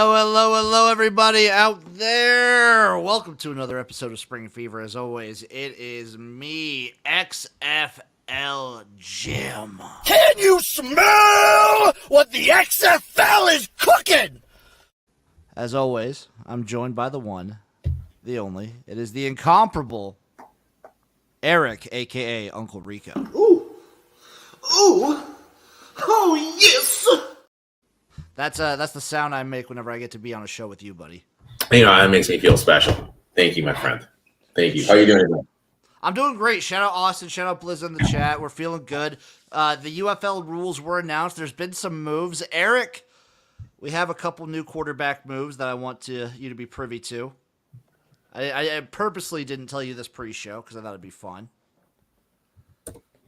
Hello, hello, hello, everybody out there. Welcome to another episode of Spring Fever. As always, it is me, XFL Jim. Can you smell what the XFL is cooking? As always, I'm joined by the one, the only. It is the incomparable Erik, a.k.a. Uncle Rico. Ooh. Oh, yes. That's the sound I make whenever I get to be on a show with you, buddy. You know, that makes me feel special. Thank you, my friend. Thank you. How are you doing? I'm doing great. Shout out Austin. Shout out Blizz in the chat. We're feeling good. The UFL rules were announced. There's been some moves. Erik, we have a couple new quarterback moves that I want you to be privy to. I purposely didn't tell you this pre-show because I thought it'd be fun.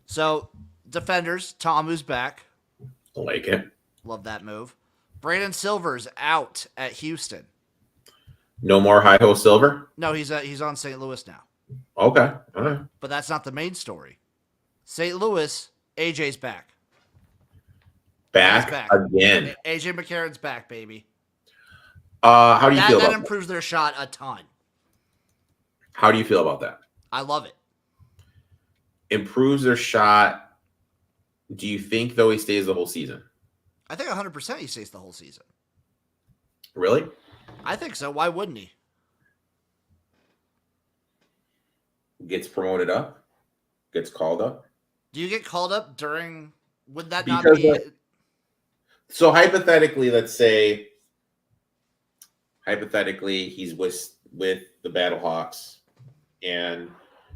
So, defenders, Tomu's back. I like it. Love that move. Brandon Silver's out at Houston. No more Hi-Ho Silver? No, he's on St. Louis now. Okay. All right. But that's not the main story. St. Louis, AJ's back. Back again. AJ McCarron's back, baby. How do you feel about that? Improves their shot a ton. How do you feel about that? I love it. Improves their shot. Do you think, though, he stays the whole season? I think 100% he stays the whole season. Really? I think so. Why wouldn't he? Gets promoted up? Gets called up? Do you get called up during... Would that not be... So, hypothetically, let's say... Hypothetically, he's with the Battlehawks, and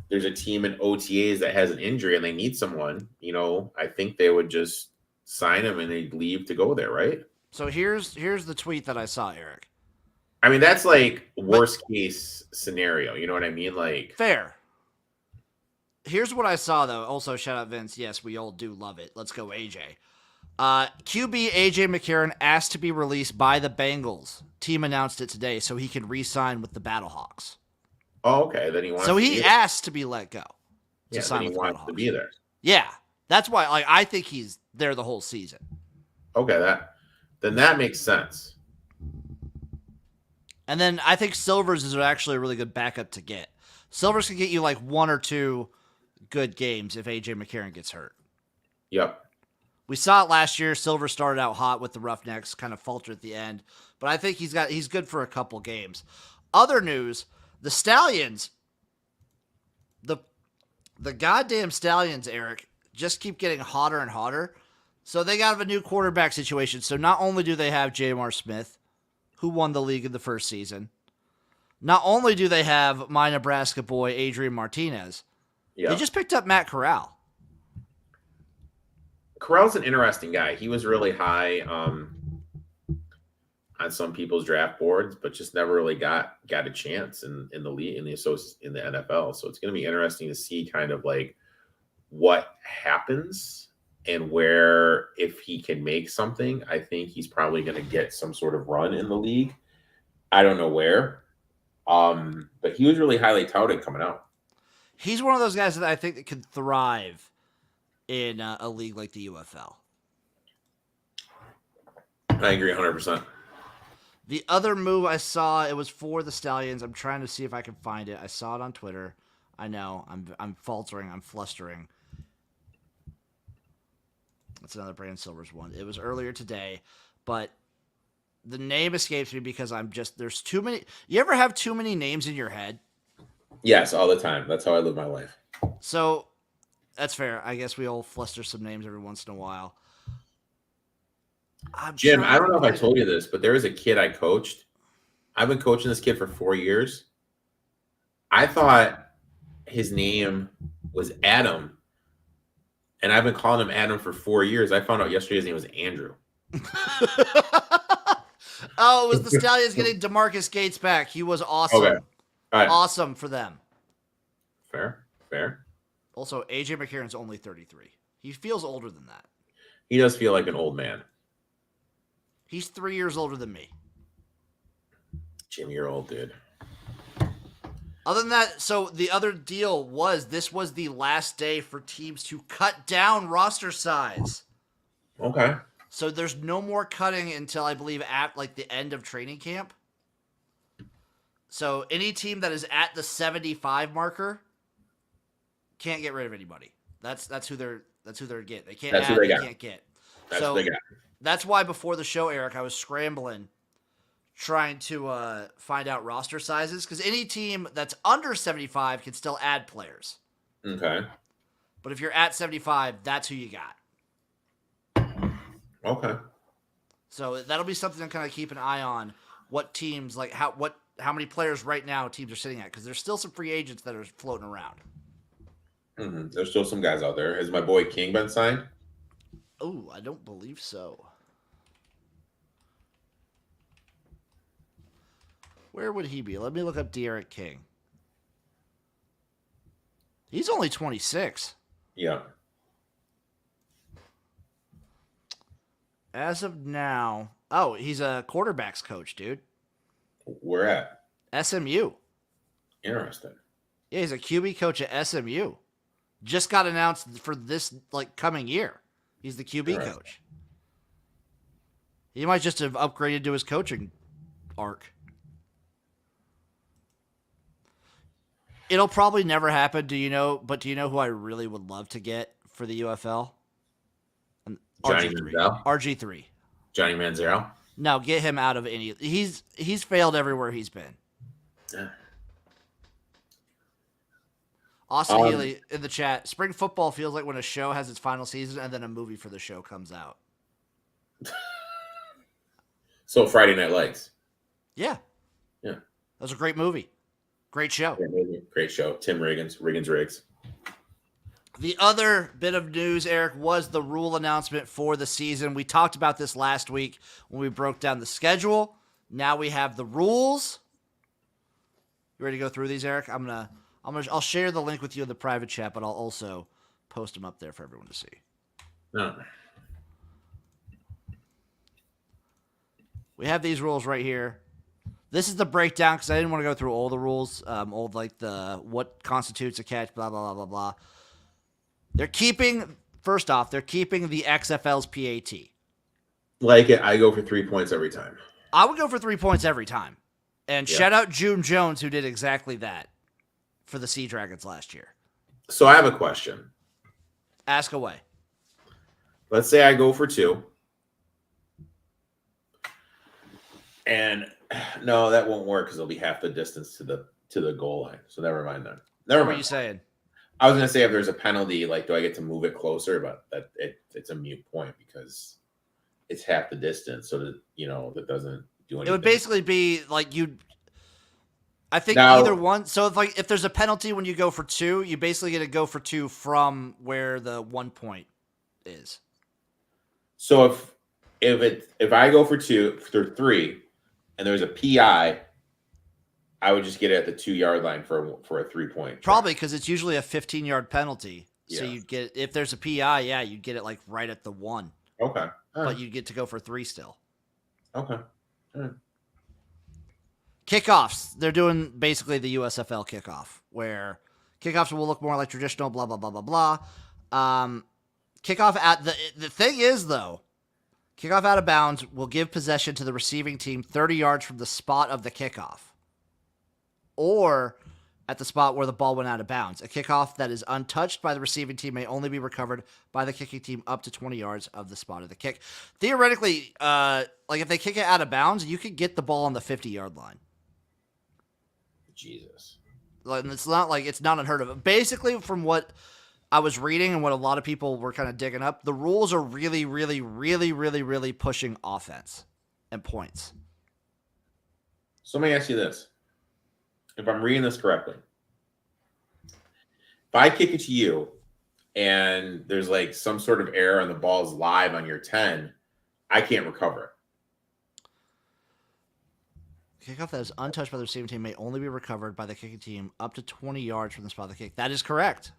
there's a team in OTAs that has an injury and they need someone, I think they would just sign him and they'd leave to go there, right? So here's the tweet that I saw, Erik. I mean, that's like worst case scenario. You know what I mean? Like, fair. Here's what I saw, though. Also, shout out Vince. Yes, we all do love it. Let's go, AJ. QB AJ McCarron asked to be released by the Bengals. Team announced it today so he can re-sign with the Battlehawks. Oh, okay. Then he wants. So he asked to be let go. Yeah, then he wants to be there. Yeah, that's why. Like, I think he's there the whole season. Okay, that makes sense. And then I think Silvers is actually a really good backup to get. Silvers can get you like one or two good games if AJ McCarron gets hurt. Yep. We saw it last year. Silver started out hot with the Roughnecks, kind of faltered at the end. But I think he's good for a couple games. Other news, the Stallions, the goddamn Stallions, Erik, just keep getting hotter and hotter. So they got a new quarterback situation. So not only do they have J.M.R. Smith, who won the league in the first season, not only do they have my Nebraska boy, Adrian Martinez, they just picked up Matt Corral. Corral's an interesting guy. He was really high on some people's draft boards, but just never really got a chance in the league, in the NFL. So it's going to be interesting to see kind of like what happens and where, if he can make something. I think he's probably going to get some sort of run in the league. I don't know where, but he was really highly touted coming out. He's one of those guys that I think that could thrive in a league like the UFL. I agree 100%. The other move I saw, it was for the Stallions. I'm trying to see if I can find it. I saw it on Twitter. I know. I'm faltering. I'm flustering. That's another Brandon Silvers one. It was earlier today, but the name escapes me because there's too many. You ever have too many names in your head? Yes, all the time. That's how I live my life. So that's fair. I guess we all fluster some names every once in a while. Jim, I don't know if I told you this, but there was a kid I coached. I've been coaching this kid for 4 years. I thought his name was Adam, and I've been calling him Adam for 4 years. I found out yesterday his name was Andrew. Oh, it was the Stallions getting DeMarcus Gates back. He was awesome. Okay. All right. Awesome for them. Fair. Also, AJ McCarron's only 33. He feels older than that. He does feel like an old man. He's 3 years older than me. Jim, you're old, dude. Other than that, so the other deal was this was the last day for teams to cut down roster size. Okay. So there's no more cutting until I believe at like the end of training camp. So any team that is at the 75 marker can't get rid of anybody. That's who they're getting. They can't That's who add, they they got. can't get. That's So what they got. that's why before the show, Eric, I was scrambling trying to find out roster sizes because any team that's under 75 can still add players. Okay. But if you're at 75, that's who you got. Okay. So that'll be something to kind of keep an eye on. What teams like how many players right now teams are sitting at because there's still some free agents that are floating around. Mm-hmm. There's still some guys out there. Has my boy King been signed? Oh, I don't believe so. Where would he be? Let me look up Erik King. He's only 26. Yeah. As of now, oh, he's a quarterbacks coach, dude. Where at? SMU. Interesting. Yeah, he's a QB coach at SMU. Just got announced for this like coming year. He's the QB coach. He might just have upgraded to his coaching arc. It'll probably never happen. Do you know who I really would love to get for the UFL? Johnny RG3. Manziel? RG3. Johnny Manziel? No, get him out of any. He's failed everywhere he's been. Yeah. Austin Healy in the chat. Spring football feels like when a show has its final season and then a movie for the show comes out. So Friday Night Lights. Yeah. Yeah. That was a great movie. Great show. Great show. Tim Riggins. Riggs. The other bit of news, Eric, was the rule announcement for the season. We talked about this last week when we broke down the schedule. Now we have the rules. You ready to go through these, Eric? I'll share the link with you in the private chat, but I'll also post them up there for everyone to see. No. We have these rules right here. This is the breakdown because I didn't want to go through all the rules, like the what constitutes a catch, blah, blah, blah, blah, blah. They're keeping the XFL's PAT. Like it, I go for 3 points every time. I would go for 3 points every time. And shout out June Jones, who did exactly that for the Sea Dragons last year. So I have a question. Ask away. Let's say I go for 2. And no, that won't work because it'll be half the distance to the goal line. So never mind that. What were you saying? I was gonna say if there's a penalty, like do I get to move it closer? But it's a mute point because it's half the distance, so that that doesn't do anything. It would basically be like I think Now, either one. So if there's a penalty when you go for 2, you basically get to go for 2 from where the 1 point is. So if I go for 2 for 3, and there's a PI, I would just get it at the 2-yard line for a 3-point. Probably because it's usually a 15-yard penalty. So Yeah. you'd get if there's a PI, you'd get it like right at the 1. Okay. All But right. you'd get to go for 3 still. Okay. All right. Kickoffs. They're doing basically the USFL kickoff, where kickoffs will look more like traditional, blah, blah, blah, blah, blah. Kickoff at the thing is, though, kickoff out of bounds will give possession to the receiving team 30 yards from the spot of the kickoff, or at the spot where the ball went out of bounds. A kickoff that is untouched by the receiving team may only be recovered by the kicking team up to 20 yards of the spot of the kick. Theoretically, like if they kick it out of bounds, you could get the ball on the 50-yard line. Jesus. Like, it's not unheard of. Basically, from what I was reading and what a lot of people were kind of digging up, the rules are really, really, really, really, really pushing offense and points. So let me ask you this. If I'm reading this correctly, if I kick it to you and there's like some sort of error and the ball's live on your 10, I can't recover it. Kickoff that is untouched by the receiving team may only be recovered by the kicking team up to 20 yards from the spot of the kick. That is correct.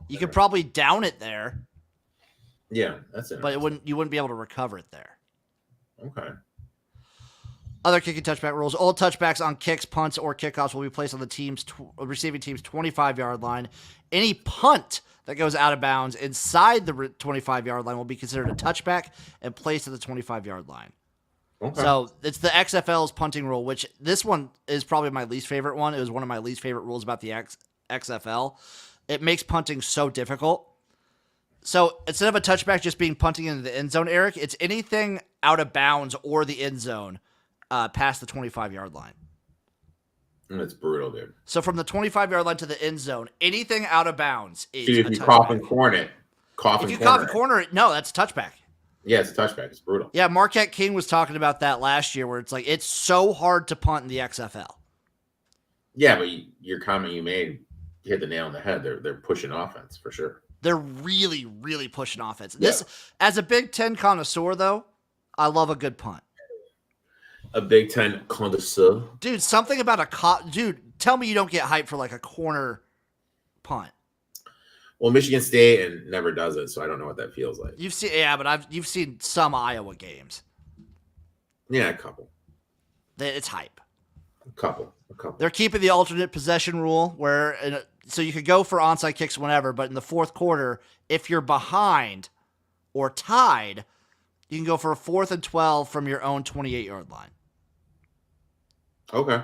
You could probably down it there. Yeah, that's it. But you wouldn't be able to recover it there. Okay. Other kicking touchback rules. All touchbacks on kicks, punts, or kickoffs will be placed on the receiving team's 25-yard line. Any punt that goes out of bounds inside the 25-yard line will be considered a touchback and placed at the 25-yard line. Okay. So it's the XFL's punting rule, which this one is probably my least favorite one. It was one of my least favorite rules about the XFL. It makes punting so difficult. So instead of a touchback just being punting into the end zone, Eric, it's anything out of bounds or the end zone past the 25-yard line. That's brutal, dude. So from the 25-yard line to the end zone, anything out of bounds is Dude, if a you touchback. cough and corner it, If you cough and corner it, no, that's a touchback. Yeah, it's a touchback. It's brutal. Yeah, Marquette King was talking about that last year where it's like it's so hard to punt in the XFL. Yeah, but your comment you made hit the nail on the head. They're pushing offense for sure. They're really, really pushing offense. This, as a Big Ten connoisseur, though, I love a good punt. A Big Ten connoisseur. Dude, something about dude, tell me you don't get hyped for like a corner punt. Well, Michigan State and never does it, so I don't know what that feels like. You've seen seen some Iowa games. Yeah, a couple. It's hype. A couple. They're keeping the alternate possession rule where so you could go for onside kicks whenever, but in the fourth quarter, if you're behind or tied, you can go for a 4th and 12 from your own 28-yard line. Okay.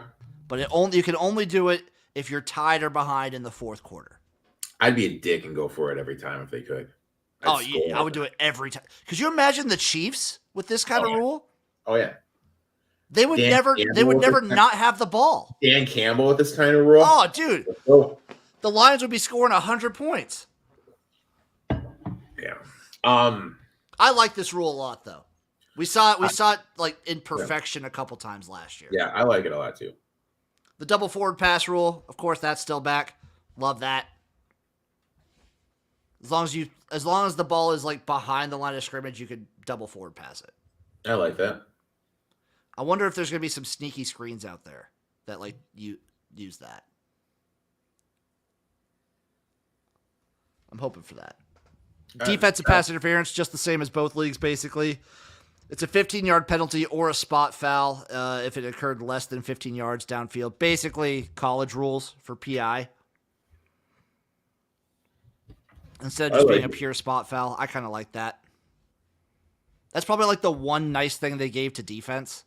But you can only do it if you're tied or behind in the fourth quarter. I'd be a dick and go for it every time if they could. I would do it every time. Could you imagine the Chiefs with this kind of rule? Oh yeah. They would never not have the ball. Dan Campbell with this kind of rule. Oh, dude. The Lions would be scoring 100 points. Yeah. I like this rule a lot, though. We saw it like in perfection a couple times last year. Yeah, I like it a lot too. The double forward pass rule, of course, that's still back. Love that. As long as the ball is like behind the line of scrimmage, you could double forward pass it. I like that. I wonder if there's going to be some sneaky screens out there that like you use that. I'm hoping for that. Defensive pass interference, just the same as both leagues, basically. It's a 15-yard penalty or a spot foul if it occurred less than 15 yards downfield. Basically, college rules for PI. Instead of just being a pure spot foul, I kind of like that. That's probably like the one nice thing they gave to defense.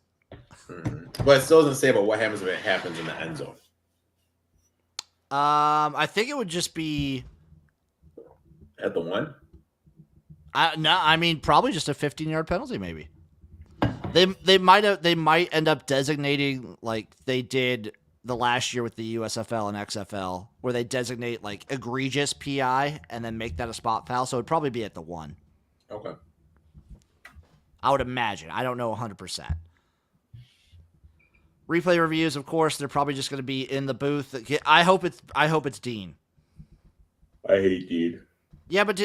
Mm-hmm. But it still doesn't say about what happens if it happens in the end zone. I think it would just be at the one. I mean, probably just a 15-yard penalty, maybe. They might end up designating like they did the last year with the USFL and XFL, where they designate like egregious PI and then make that a spot foul. So it'd probably be at the one. Okay. I would imagine. I don't know 100%. Replay reviews, of course, they're probably just going to be in the booth. I hope it's Dean. I hate Dean. Yeah, but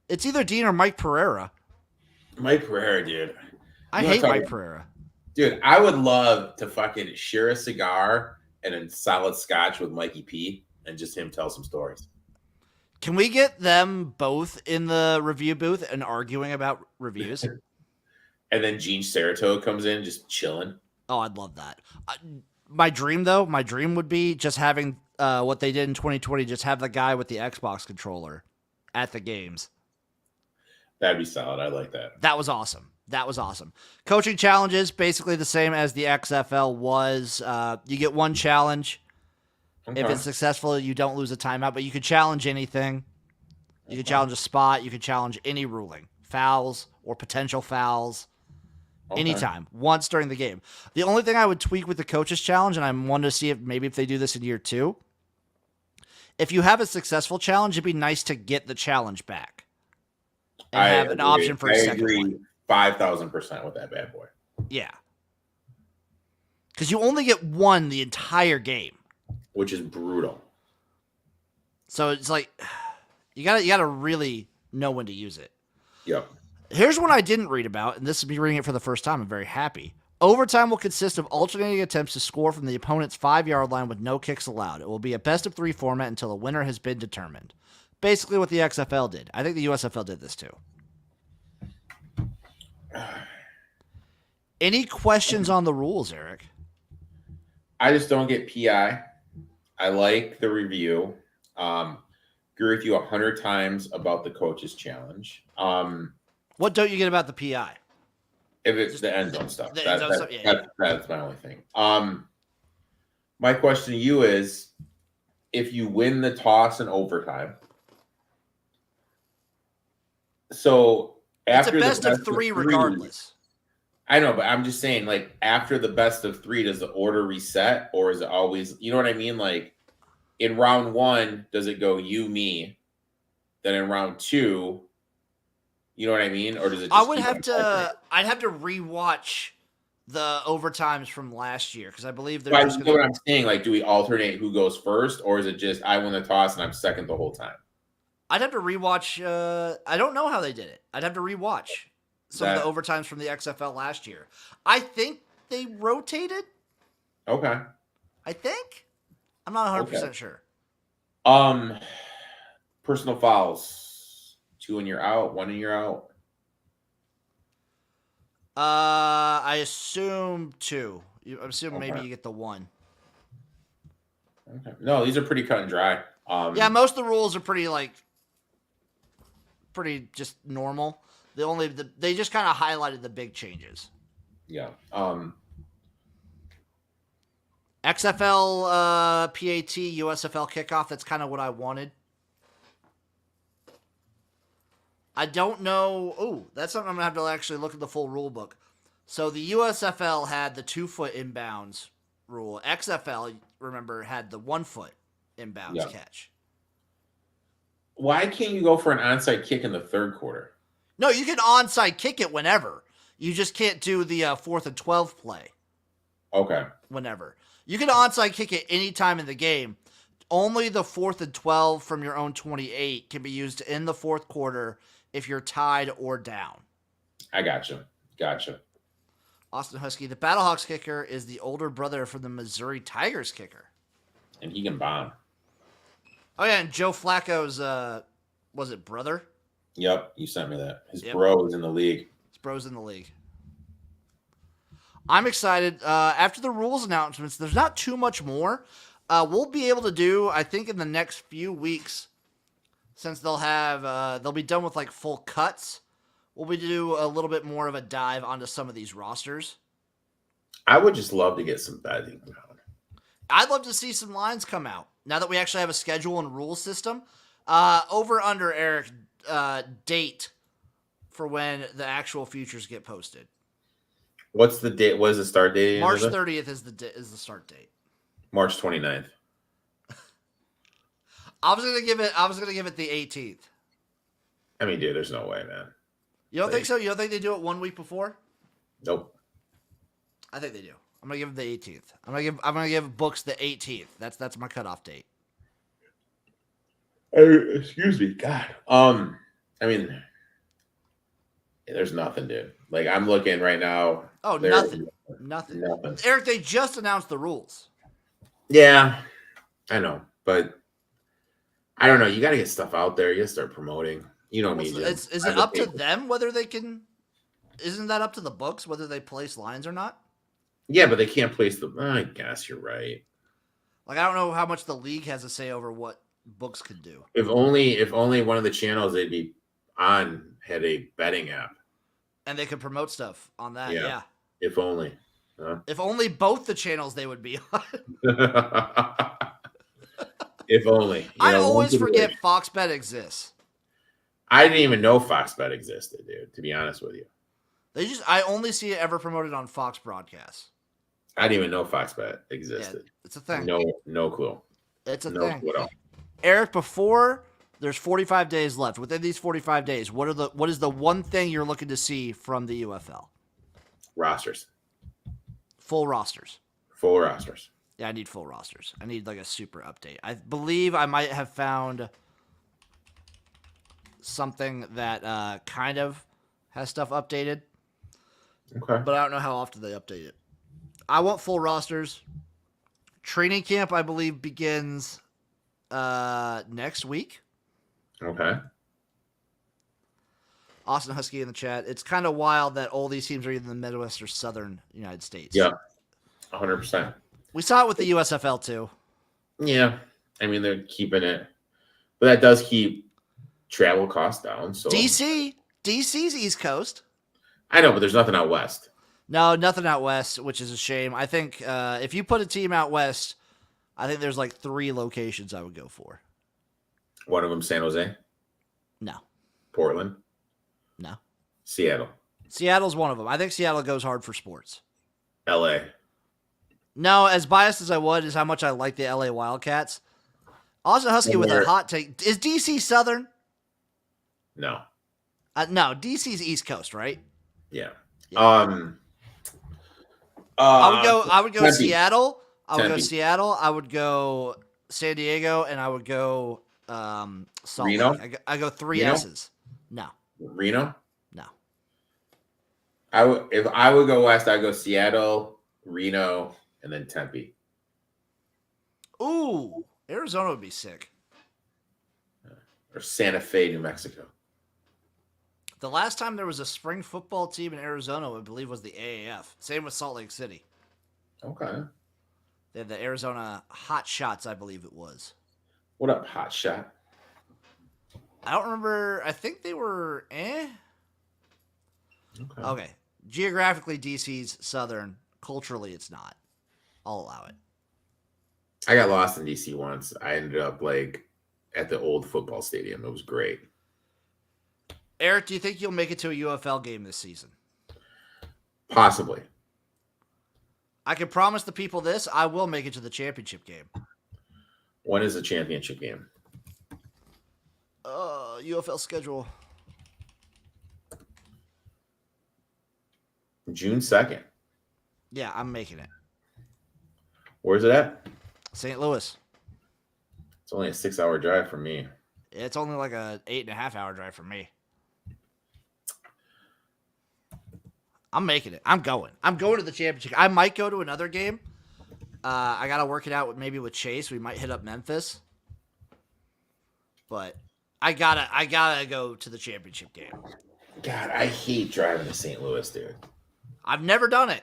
it's either Dean or Mike Pereira. Mike Pereira, dude. I hate Mike Pereira. Dude, I would love to fucking share a cigar and a solid scotch with Mikey P and just him tell some stories. Can we get them both in the review booth and arguing about reviews? And then Gene Saratoga comes in just chilling. Oh, I'd love that. My dream would be just having what they did in 2020, just have the guy with the Xbox controller at the games. That'd be solid. I like that. That was awesome. Coaching challenges, basically the same as the XFL was. You get one challenge. Okay. If it's successful, you don't lose a timeout, but you could challenge anything. You could challenge a spot. You could challenge any ruling, fouls or potential fouls, anytime, once during the game. The only thing I would tweak with the coaches challenge, and I wanted to see if they do this in year 2, if you have a successful challenge, it'd be nice to get the challenge back and have an option for a second one. 5,000% with that bad boy. Yeah. Because you only get one the entire game. Which is brutal. So it's like, you gotta really know when to use it. Yep. Here's one I didn't read about, and this is me reading it for the first time. I'm very happy. Overtime will consist of alternating attempts to score from the opponent's 5-yard line with no kicks allowed. It will be a best-of-3 format until a winner has been determined. Basically what the XFL did. I think the USFL did this too. Any questions on the rules, Eric? I just don't get PI. I like the review. Agree with you 100 times about the coach's challenge. What don't you get about the PI? If it's the end zone stuff, The end zone stuff? that's my only thing. My question to you is, if you win the toss in overtime, so It's after a best the of three regardless. I know, but I'm just saying, like, after the best of 3, does the order reset, or is it always, you know what I mean? Like, in round 1, does it go you, me? Then in round 2, you know what I mean? Or does it just I'd have to rewatch the overtimes from last year because I believe they're But just you know going what I'm saying? Like, do we alternate who goes first, or is it just I win the toss and I'm second the whole time? I'd have to rewatch. I don't know how they did it. I'd have to rewatch some of the overtimes from the XFL last year. I think they rotated. Okay. I think. I'm not 100% sure. Personal fouls. 2 and you're out, 1 and you're out. I assume 2. I assume maybe you get the 1. Okay. No, these are pretty cut and dry. Yeah, most of the rules are pretty just normal. They just kind of highlighted the big changes. Yeah. XFL, PAT, USFL kickoff. That's kind of what I wanted. I don't know. Oh, that's something I'm gonna have to actually look at the full rule book. So the USFL had the 2-foot inbounds rule. XFL, remember, had the 1-foot inbounds catch. Why can't you go for an onside kick in the third quarter? No, you can onside kick it whenever. You just can't do the 4th and 12 play. Okay. Whenever. You can onside kick it any time in the game. Only the 4th and 12 from your own 28 can be used in the fourth quarter if you're tied or down. I gotcha. Austin Husky. The Battlehawks kicker is the older brother from the Missouri Tigers kicker. And he can bomb. Oh, yeah, and Joe Flacco's, was it brother? Yep, you sent me that. His bro is in the league. His bro's in the league. I'm excited. After the rules announcements, there's not too much more. We'll be able to do, I think, in the next few weeks, since they'll be done with like full cuts. We'll be do a little bit more of a dive onto some of these rosters. I would just love to get some betting around. I'd love to see some lines come out now that we actually have a schedule and rule system. Over under, Eric, date for when the actual futures get posted. What's the date? What is the start date? March 30th is the start date. March 29th. I was gonna give it the 18th. I mean, dude, there's no way, man. You don't think so? You don't think they do it 1 week before? Nope. I think they do. I'm gonna give them the 18th. I'm gonna give books the 18th. That's my cutoff date. Excuse me, God. I mean, there's nothing, dude. Like, I'm looking right now. Oh, nothing. Eric, they just announced the rules. Yeah, I know, but I don't know. You got to get stuff out there. You got to start promoting. You know me. Is it up to them whether they can? Isn't that up to the books whether they place lines or not? Yeah, but they can't place them. I guess you're right. Like, I don't know how much the league has to say over what books can do. If only one of the channels they'd be on had a betting app, and they could promote stuff on that. Yeah. If only. If only both the channels they would be on. If only. I always forget Fox Bet exists. I didn't even know Fox Bet existed, dude, to be honest with you. I only see it ever promoted on Fox broadcasts. I didn't even know Fox Bet existed. Yeah, it's a thing. No clue. It's a thing. Eric, before there's 45 days left. Within these 45 days, what is the one thing you're looking to see from the UFL? Rosters. Full rosters. Full rosters. Yeah, I need full rosters. I need like a super update. I believe I might have found something that kind of has stuff updated. Okay. But I don't know how often they update it. I want full rosters. Training camp, I believe, begins next week. Okay. Austin Husky in the chat. It's kind of wild that all these teams are either in the Midwest or Southern United States. Yeah, 100%. We saw it with the USFL too. Yeah, I mean they're keeping it, but that does keep travel costs down. So DC's East Coast. I know, but there's nothing out west. No, nothing out west, which is a shame. I think if you put a team out west, I think there's like 3 locations I would go for. One of them, San Jose. No. Portland. No. Seattle. Seattle's one of them. I think Seattle goes hard for sports. LA. No, as biased as I would is how much I like the LA Wildcats. Austin Husky with a hot take. Is DC Southern? No. No, DC's East Coast, right? Yeah. I would go Tempe. Seattle. I would go Tempe. Seattle. I would go San Diego, and I would go Salt Reno? Lake. I go 3 Reno? S's. No. Reno. No. If I would go west, I'd go Seattle, Reno, and then Tempe. Ooh, Arizona would be sick. Or Santa Fe, New Mexico. The last time there was a spring football team in Arizona, I believe, was the AAF. Same with Salt Lake City. Okay. They had the Arizona Hot Shots, I believe it was. What up, Hot Shot? I don't remember. I think they were Okay. Geographically, DC's Southern. Culturally, it's not. I'll allow it. I got lost in DC once. I ended up at the old football stadium. It was great. Eric, do you think you'll make it to a UFL game this season? Possibly. I can promise the people this. I will make it to the championship game. When is the championship game? UFL schedule. June 2nd. Yeah, I'm making it. Where's it at? St. Louis. It's only a 6-hour drive from me. It's only like a 8.5-hour drive from me. I'm making it. I'm going. I'm going to the championship. I might go to another game. I gotta work it out maybe with Chase. We might hit up Memphis. But I gotta go to the championship game. God, I hate driving to St. Louis, dude. I've never done it.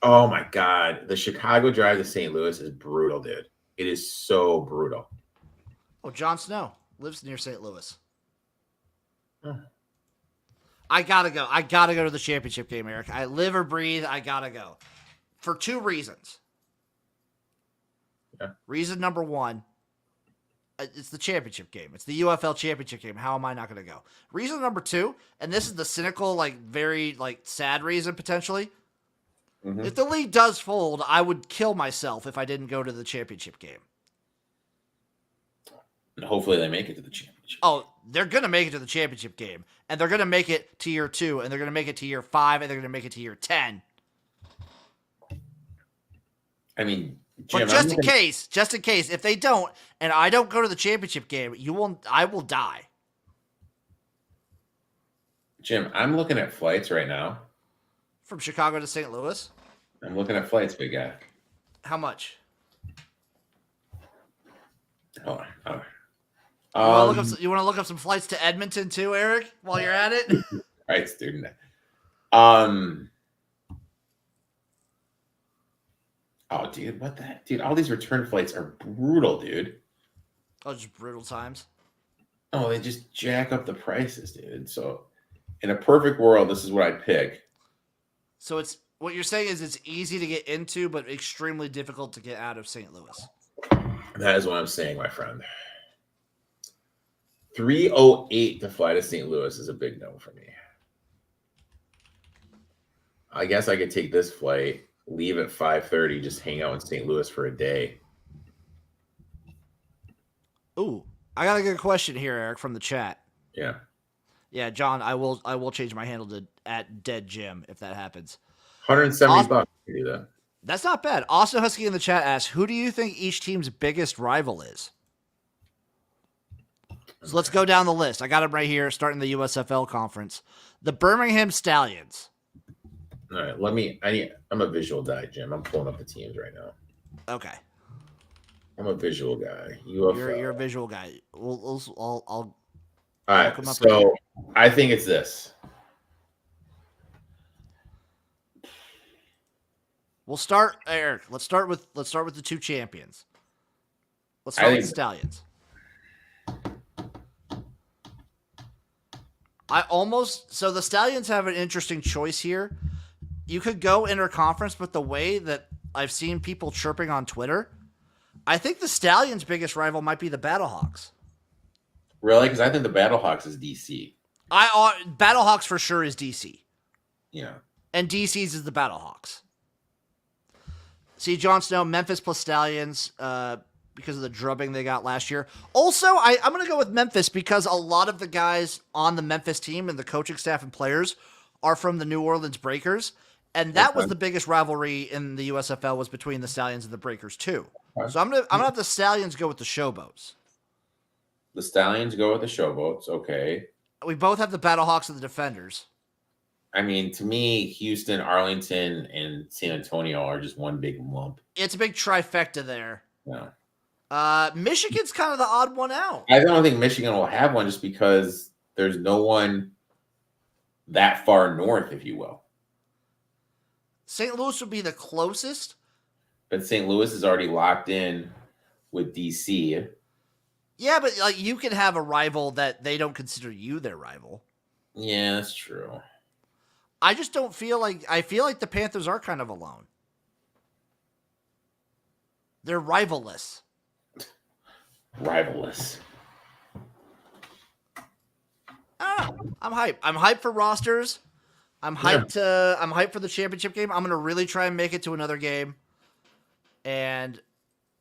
Oh my God. The Chicago drive to St. Louis is brutal, dude. It is so brutal. Oh, Jon Snow lives near St. Louis. Oh. I gotta go. I gotta go to the championship game, Eric. I live or breathe. I gotta go. For 2 reasons. Yeah. Reason number 1, it's the championship game. It's the UFL championship game. How am I not going to go? Reason number 2, and this is the cynical, very sad reason potentially. Mm-hmm. If the league does fold, I would kill myself if I didn't go to the championship game. And hopefully they make it to the championship. Oh, they're going to make it to the championship game, and they're going to make it to year 2, and they're going to make it to year 5, and they're going to make it to year 10. I mean, Jim, But just in case, if they don't, and I don't go to the championship game, I will die. Jim, I'm looking at flights right now. From Chicago to St. Louis? I'm looking at flights, big guy. How much? Hold on. You want to look up some flights to Edmonton too, Eric, while you're at it? Right, student. Oh, dude, what the heck? Dude, all these return flights are brutal, dude. Oh, just brutal times. Oh, they just jack up the prices, dude. So, in a perfect world, this is what I'd pick. So it's what you're saying is it's easy to get into, but extremely difficult to get out of St. Louis. That is what I'm saying, my friend. 308 to fly to St. Louis is a big no for me. I guess I could take this flight, leave at 5:30, just hang out in St. Louis for a day. Ooh, I got a good question here, Eric, from the chat. Yeah. Yeah, John, I will change my handle to @deadjim if that happens. 170 bucks to do that. That's not bad. Austin Husky in the chat asks, who do you think each team's biggest rival is? So let's go down the list. I got them right here, starting the USFL conference. The Birmingham Stallions. All right, I'm a visual guy, Jim. I'm pulling up the teams right now. Okay. I'm a visual guy. You're a visual guy. I'll All right, look 'em up so I think it's this. We'll start, Eric. Let's start with the two champions. Let's I start with think- the Stallions. So the Stallions have an interesting choice here. You could go interconference, but the way that I've seen people chirping on Twitter, I think the Stallions' biggest rival might be the Battlehawks. Really? Because I think the Battlehawks is DC. Battlehawks for sure is DC. Yeah. And DC's is the Battlehawks. See, Jon Snow, Memphis plus Stallions, because of the drubbing they got last year. Also, I'm going to go with Memphis because a lot of the guys on the Memphis team and the coaching staff and players are from the New Orleans Breakers. And that was the biggest rivalry in the USFL was between the Stallions and the Breakers too. So I'm gonna have the Stallions go with the Showboats. The Stallions go with the Showboats. Okay. We both have the Battlehawks and the Defenders. I mean, to me, Houston, Arlington, and San Antonio are just one big lump. It's a big trifecta there. Yeah. Michigan's kind of the odd one out. I don't think Michigan will have one just because there's no one that far north, if you will. St. Louis would be the closest. But St. Louis is already locked in with DC. Yeah, but like you can have a rival that they don't consider you their rival. Yeah, that's true. I just don't feel like I feel like the Panthers are kind of alone. They're rivalless. Rivalless. I don't know. I'm hyped. I'm hyped for rosters. I'm hyped. I'm hyped for the championship game. I'm gonna really try and make it to another game. And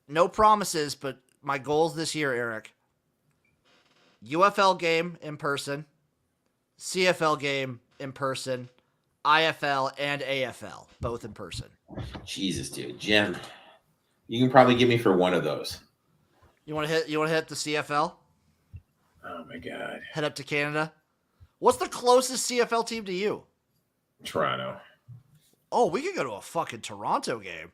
no promises, but my goals this year, Eric. UFL game in person, CFL game in person, IFL and AFL both in person. Jesus, dude, Jim, you can probably get me for one of those. You want to hit the CFL? Oh my God. Head up to Canada. What's the closest CFL team to you? Toronto. Oh, we could go to a fucking Toronto game.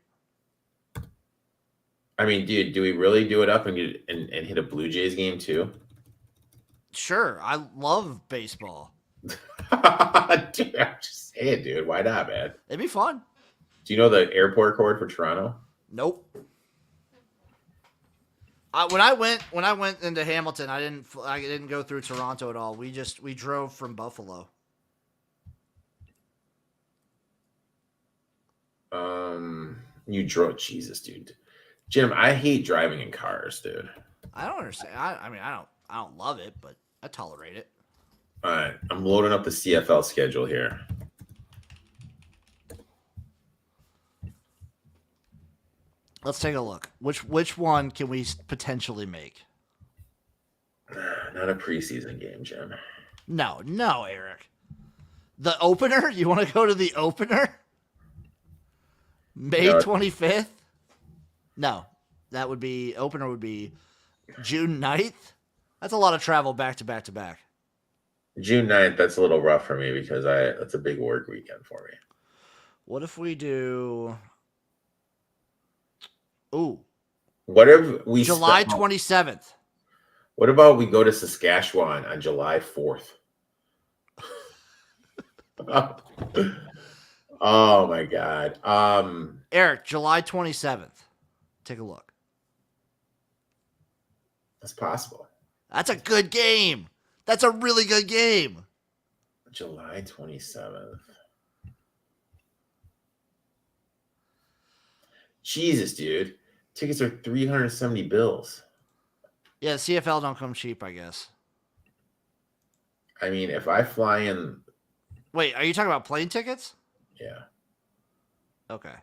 I mean, dude, do we really do it up and hit a Blue Jays game too? Sure, I love baseball. Dude, I'm just saying, dude. Why not, man? It'd be fun. Do you know the airport code for Toronto? Nope. When I went into Hamilton, I didn't go through Toronto at all. We drove from Buffalo. You drove, Jesus, dude. Jim, I hate driving in cars, dude. I don't understand. I mean, I don't love it, but I tolerate it. All right, I'm loading up the CFL schedule here. Let's take a look. Which one can we potentially make? Not a preseason game, Jim. No, Eric. The opener? You want to go to the opener? May 25th? No. That would be opener would be June 9th. That's a lot of travel back to back to back. June 9th, that's a little rough for me because that's a big work weekend for me. What if we do Ooh. What if we July 27th? What about we go to Saskatchewan on July 4th? Oh my God. Eric, July 27th. Take a look. That's possible. That's a good game. That's a really good game. July 27th. Jesus, dude. Tickets are 370 bills. Yeah, the CFL don't come cheap, I guess. I mean, if I fly in. Wait, are you talking about plane tickets? Yeah. Okay.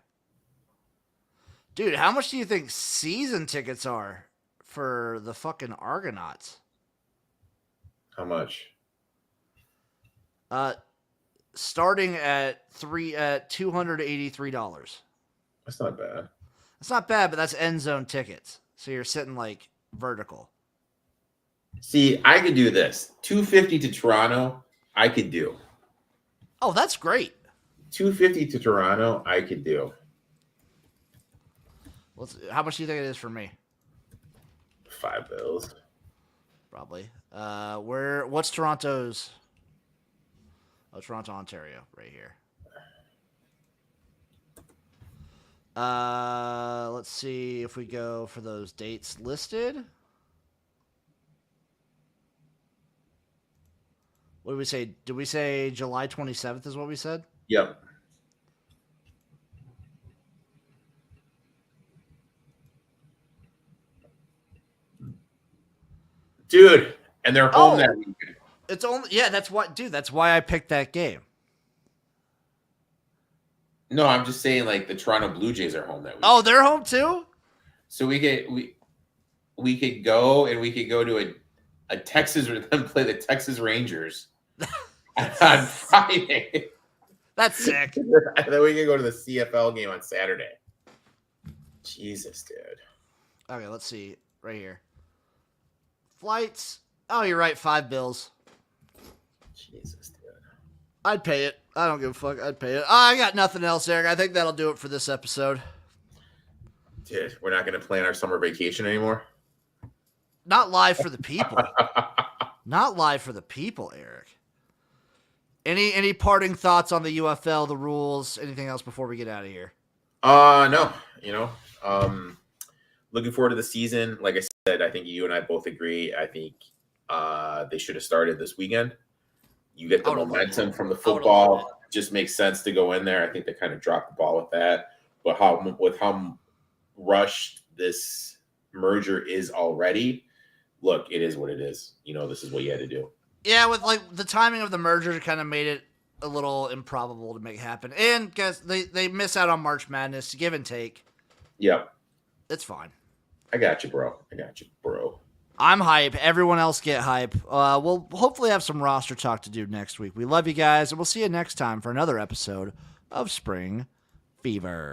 Dude, how much do you think season tickets are for the fucking Argonauts? How much? Starting at $283. That's not bad. That's not bad, but that's end zone tickets. So you're sitting like vertical. See, I could do this. 250 to Toronto, I could do. Oh, that's great. 250 to Toronto, I could do. How much do you think it is for me? $5. Probably. What's Toronto's? Oh, Toronto, Ontario, right here. Let's see if we go for those dates listed. What did we say? Did we say July 27th is what we said? Yep. Dude, and they're home that weekend. It's only that's why I picked that game. No, I'm just saying like the Toronto Blue Jays are home that weekend. Oh, they're home too? So we could go to a Texas and play the Texas Rangers on Friday. That's sick. And then we can go to the CFL game on Saturday. Jesus, dude. Okay, let's see. Right here. Flights. Oh, you're right. $5. Jesus, dude. I'd pay it. I don't give a fuck. I'd pay it. I got nothing else, Eric. I think that'll do it for this episode. Dude, we're not going to plan our summer vacation anymore? Not live for the people. Not live for the people, Eric. Any parting thoughts on the UFL, the rules, anything else before we get out of here? No. Looking forward to the season. Like I said, I think you and I both agree. I think they should have started this weekend. You get the momentum from the football. Just makes sense to go in there. I think they kind of dropped the ball with that. But how rushed this merger is already, look, it is what it is. This is what you had to do. Yeah, with like the timing of the merger kind of made it a little improbable to make happen. And guys, they miss out on March Madness, give and take. Yep. It's fine. I got you, bro. I'm hype. Everyone else get hype. We'll hopefully have some roster talk to do next week. We love you guys, and we'll see you next time for another episode of Spring Fever.